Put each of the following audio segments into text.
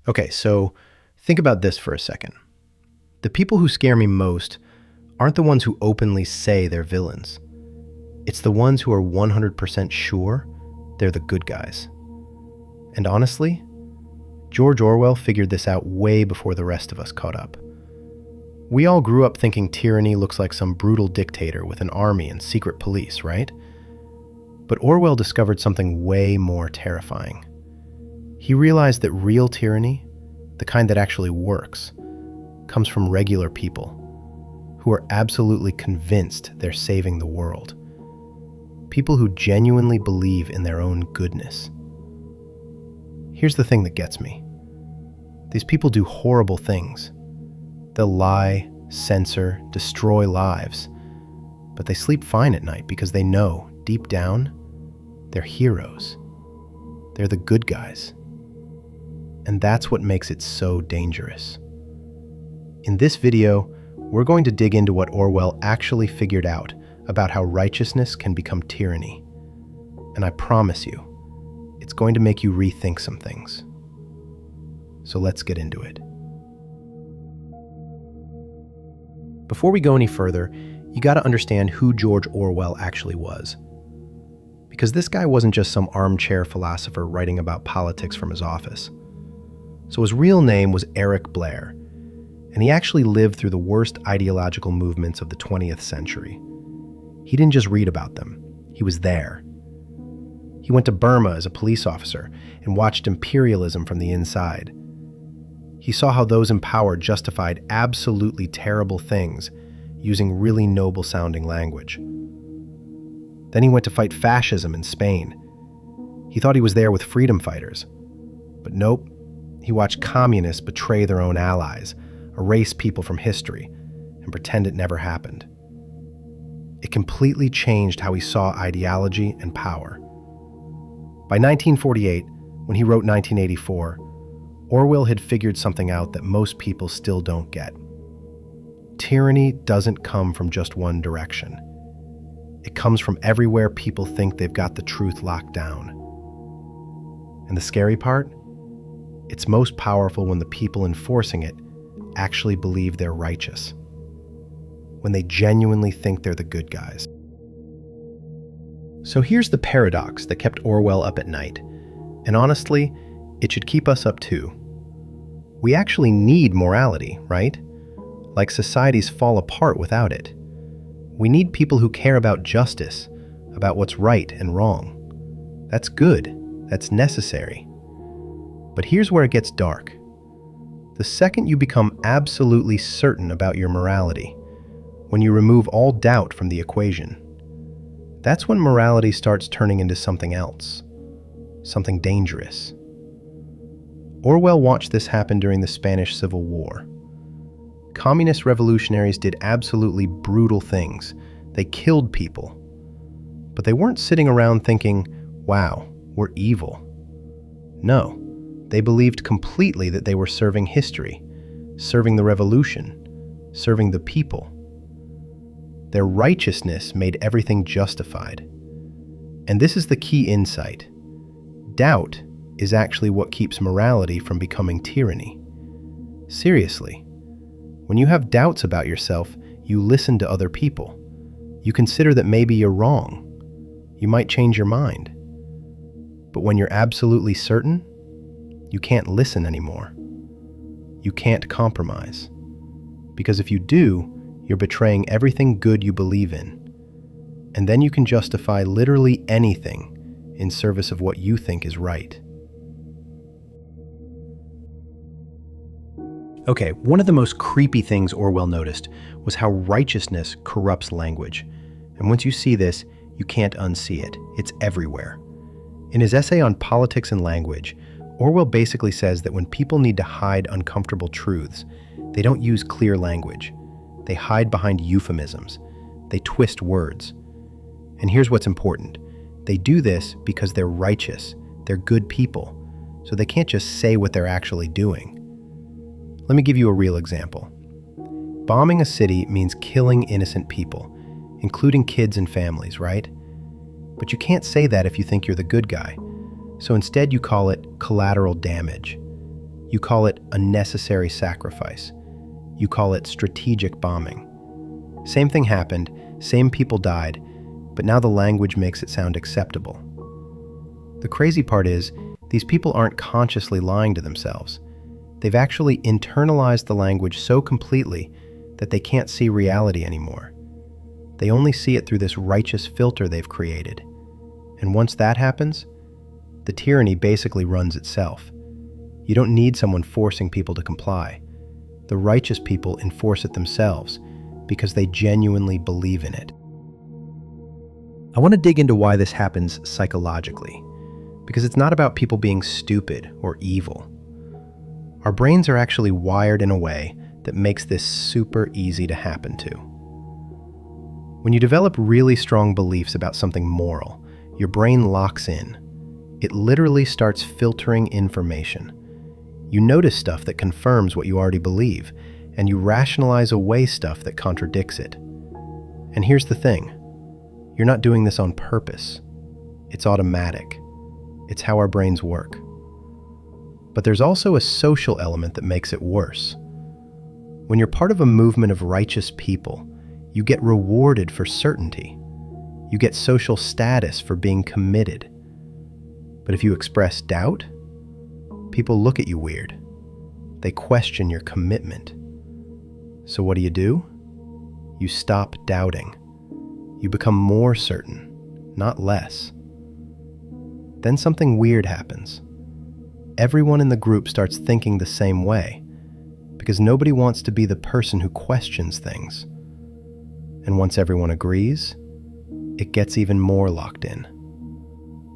Okay, so think about this for a second. The people who scare me most aren't the ones who openly say they're villains. It's the ones who are 100% sure they're the good guys. And honestly, George Orwell figured this out way before the rest of us caught up. We all grew up thinking tyranny looks like some brutal dictator with an army and secret police, right? But Orwell discovered something way more terrifying. He realized that real tyranny, the kind that actually works, comes from regular people who are absolutely convinced they're saving the world. People who genuinely believe in their own goodness. Here's the thing that gets me. These people do horrible things. They'll lie, censor, destroy lives, but they sleep fine at night because they know, deep down, they're heroes. They're the good guys. And that's what makes it so dangerous. In this video, we're going to dig into what Orwell actually figured out about how righteousness can become tyranny. And I promise you, it's going to make you rethink some things. So let's get into it. Before we go any further, you gotta understand who George Orwell actually was. Because this guy wasn't just some armchair philosopher writing about politics from his office. So his real name was Eric Blair, and he actually lived through the worst ideological movements of the 20th century. He didn't just read about them, he was there. He went to Burma as a police officer and watched imperialism from the inside. He saw how those in power justified absolutely terrible things using really noble-sounding language. Then he went to fight fascism in Spain. He thought he was there with freedom fighters. But nope, he watched communists betray their own allies, erase people from history, and pretend it never happened. It completely changed how he saw ideology and power. By 1948, when he wrote 1984, Orwell had figured something out that most people still don't get. Tyranny doesn't come from just one direction. It comes from everywhere people think they've got the truth locked down. And the scary part? It's most powerful when the people enforcing it actually believe they're righteous. When they genuinely think they're the good guys. So here's the paradox that kept Orwell up at night. And honestly, it should keep us up too. We actually need morality, right? Like societies fall apart without it. We need people who care about justice, about what's right and wrong. That's good. That's necessary. But here's where it gets dark. The second you become absolutely certain about your morality, when you remove all doubt from the equation, that's when morality starts turning into something else, something dangerous. Orwell watched this happen during the Spanish Civil War. Communist revolutionaries did absolutely brutal things. They killed people. But they weren't sitting around thinking, wow, we're evil. No, they believed completely that they were serving history, serving the revolution, serving the people. Their righteousness made everything justified. And this is the key insight. Doubt is actually what keeps morality from becoming tyranny. Seriously. When you have doubts about yourself, you listen to other people. You consider that maybe you're wrong. You might change your mind. But when you're absolutely certain, you can't listen anymore. You can't compromise. Because if you do, you're betraying everything good you believe in. And then you can justify literally anything in service of what you think is right. Okay, one of the most creepy things Orwell noticed was how righteousness corrupts language. And once you see this, you can't unsee it. It's everywhere. In his essay on politics and language, Orwell basically says that when people need to hide uncomfortable truths, they don't use clear language. They hide behind euphemisms. They twist words. And here's what's important. They do this because they're righteous. They're good people. So they can't just say what they're actually doing. Let me give you a real example. Bombing a city means killing innocent people, including kids and families, right? But you can't say that if you think you're the good guy. So instead you call it collateral damage. You call it a necessary sacrifice. You call it strategic bombing. Same thing happened, same people died, but now the language makes it sound acceptable. The crazy part is, these people aren't consciously lying to themselves. They've actually internalized the language so completely that they can't see reality anymore. They only see it through this righteous filter they've created. And once that happens, the tyranny basically runs itself. You don't need someone forcing people to comply. The righteous people enforce it themselves because they genuinely believe in it. I want to dig into why this happens psychologically, because it's not about people being stupid or evil. Our brains are actually wired in a way that makes this super easy to happen to. When you develop really strong beliefs about something moral, your brain locks in. It literally starts filtering information. You notice stuff that confirms what you already believe, and you rationalize away stuff that contradicts it. And here's the thing. You're not doing this on purpose. It's automatic. It's how our brains work. But there's also a social element that makes it worse. When you're part of a movement of righteous people, you get rewarded for certainty. You get social status for being committed. But if you express doubt, people look at you weird. They question your commitment. So what do? You stop doubting. You become more certain, not less. Then something weird happens. Everyone in the group starts thinking the same way, because nobody wants to be the person who questions things. And once everyone agrees, it gets even more locked in.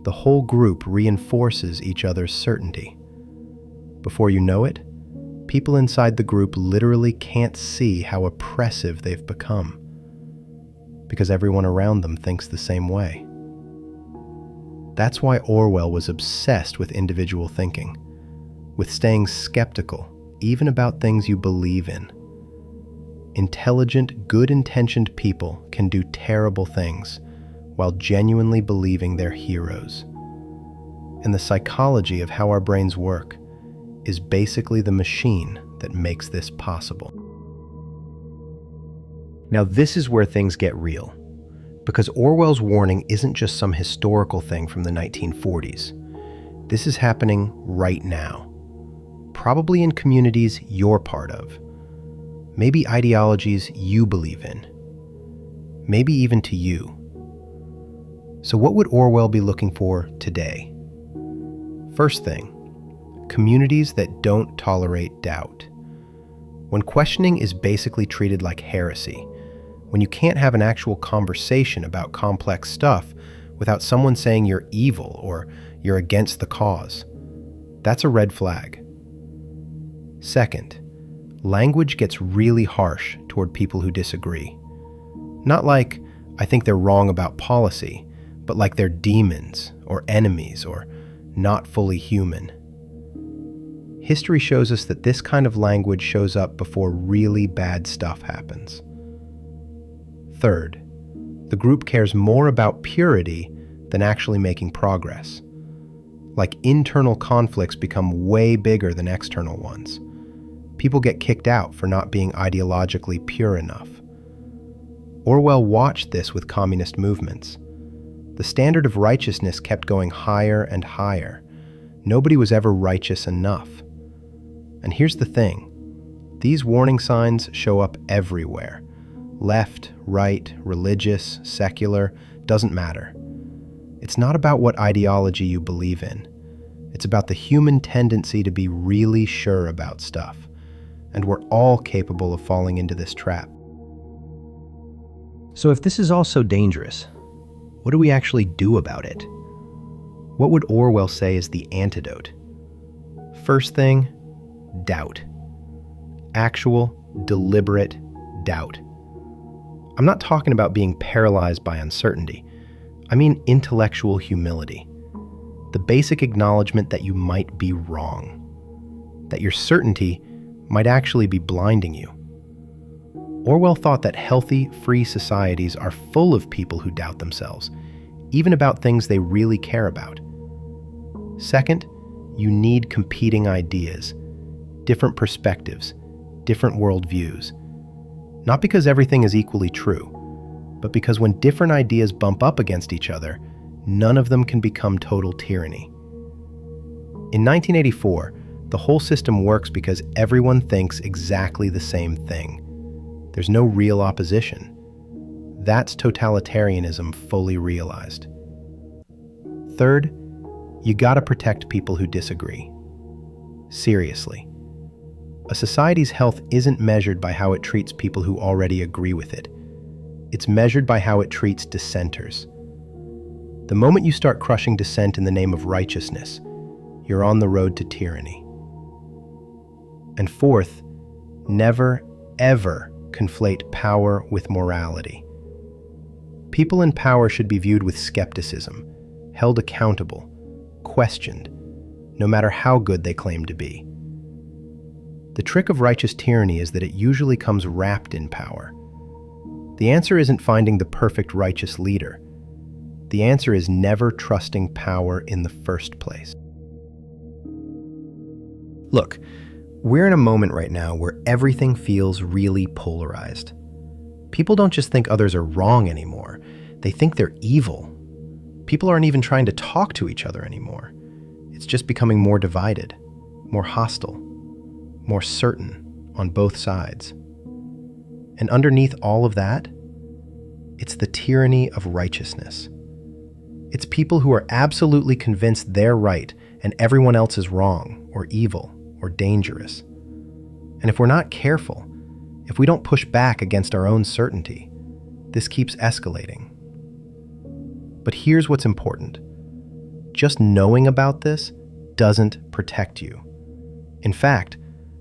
The whole group reinforces each other's certainty. Before you know it, people inside the group literally can't see how oppressive they've become, because everyone around them thinks the same way. That's why Orwell was obsessed with individual thinking, with staying skeptical, even about things you believe in. Intelligent, good-intentioned people can do terrible things while genuinely believing they're heroes. And the psychology of how our brains work is basically the machine that makes this possible. Now, this is where things get real, because Orwell's warning isn't just some historical thing from the 1940s. This is happening right now, probably in communities you're part of, maybe ideologies you believe in, maybe even to you. So what would Orwell be looking for today? First thing, communities that don't tolerate doubt. When questioning is basically treated like heresy, when you can't have an actual conversation about complex stuff without someone saying you're evil or you're against the cause, that's a red flag. Second, language gets really harsh toward people who disagree. Not like, I think they're wrong about policy, but like they're demons or enemies or not fully human. History shows us that this kind of language shows up before really bad stuff happens. Third, the group cares more about purity than actually making progress. Like internal conflicts become way bigger than external ones. People get kicked out for not being ideologically pure enough. Orwell watched this with communist movements. The standard of righteousness kept going higher and higher. Nobody was ever righteous enough. And here's the thing. These warning signs show up everywhere. Left, right, religious, secular, doesn't matter. It's not about what ideology you believe in. It's about the human tendency to be really sure about stuff. And we're all capable of falling into this trap. So if this is all so dangerous, what do we actually do about it? What would Orwell say is the antidote? First thing, doubt. Actual, deliberate doubt. I'm not talking about being paralyzed by uncertainty. I mean intellectual humility. The basic acknowledgement that you might be wrong. That your certainty might actually be blinding you. Orwell thought that healthy, free societies are full of people who doubt themselves, even about things they really care about. Second, you need competing ideas. different perspectives, different worldviews. Not because everything is equally true, but because when different ideas bump up against each other, none of them can become total tyranny. In 1984, the whole system works because everyone thinks exactly the same thing. There's no real opposition. That's totalitarianism fully realized. Third, you gotta protect people who disagree. Seriously. A society's health isn't measured by how it treats people who already agree with it. It's measured by how it treats dissenters. The moment you start crushing dissent in the name of righteousness, you're on the road to tyranny. And fourth, never, ever conflate power with morality. People in power should be viewed with skepticism, held accountable, questioned, no matter how good they claim to be. The trick of righteous tyranny is that it usually comes wrapped in power. The answer isn't finding the perfect righteous leader. The answer is never trusting power in the first place. Look, we're in a moment right now where everything feels really polarized. People don't just think others are wrong anymore. They think they're evil. People aren't even trying to talk to each other anymore. It's just becoming more divided, more hostile, more certain on both sides. And underneath all of that, it's the tyranny of righteousness. It's people who are absolutely convinced they're right and everyone else is wrong or evil or dangerous. And if we're not careful, if we don't push back against our own certainty, this keeps escalating. But here's what's important. Just knowing about this doesn't protect you. In fact,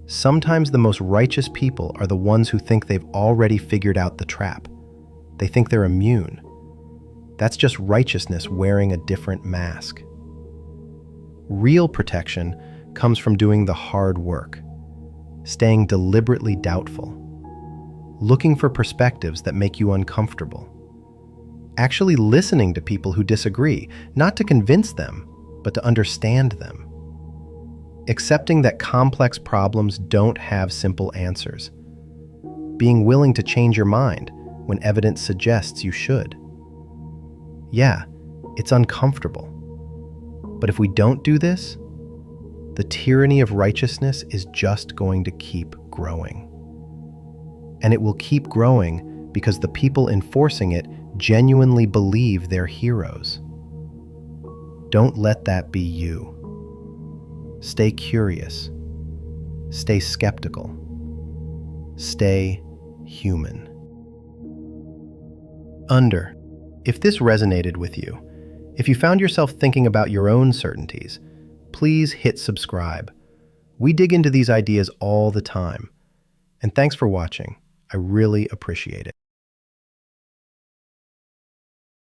sometimes the most righteous people are the ones who think they've already figured out the trap. They think they're immune. That's just righteousness wearing a different mask. Real protection comes from doing the hard work, staying deliberately doubtful, looking for perspectives that make you uncomfortable, actually listening to people who disagree, not to convince them, but to understand them. Accepting that complex problems don't have simple answers. Being willing to change your mind when evidence suggests you should. Yeah, it's uncomfortable. But if we don't do this, the tyranny of righteousness is just going to keep growing. And it will keep growing because the people enforcing it genuinely believe they're heroes. Don't let that be you. Stay curious. Stay skeptical. Stay human. If this resonated with you, if you found yourself thinking about your own certainties, please hit subscribe. We dig into these ideas all the time. And thanks for watching. I really appreciate it.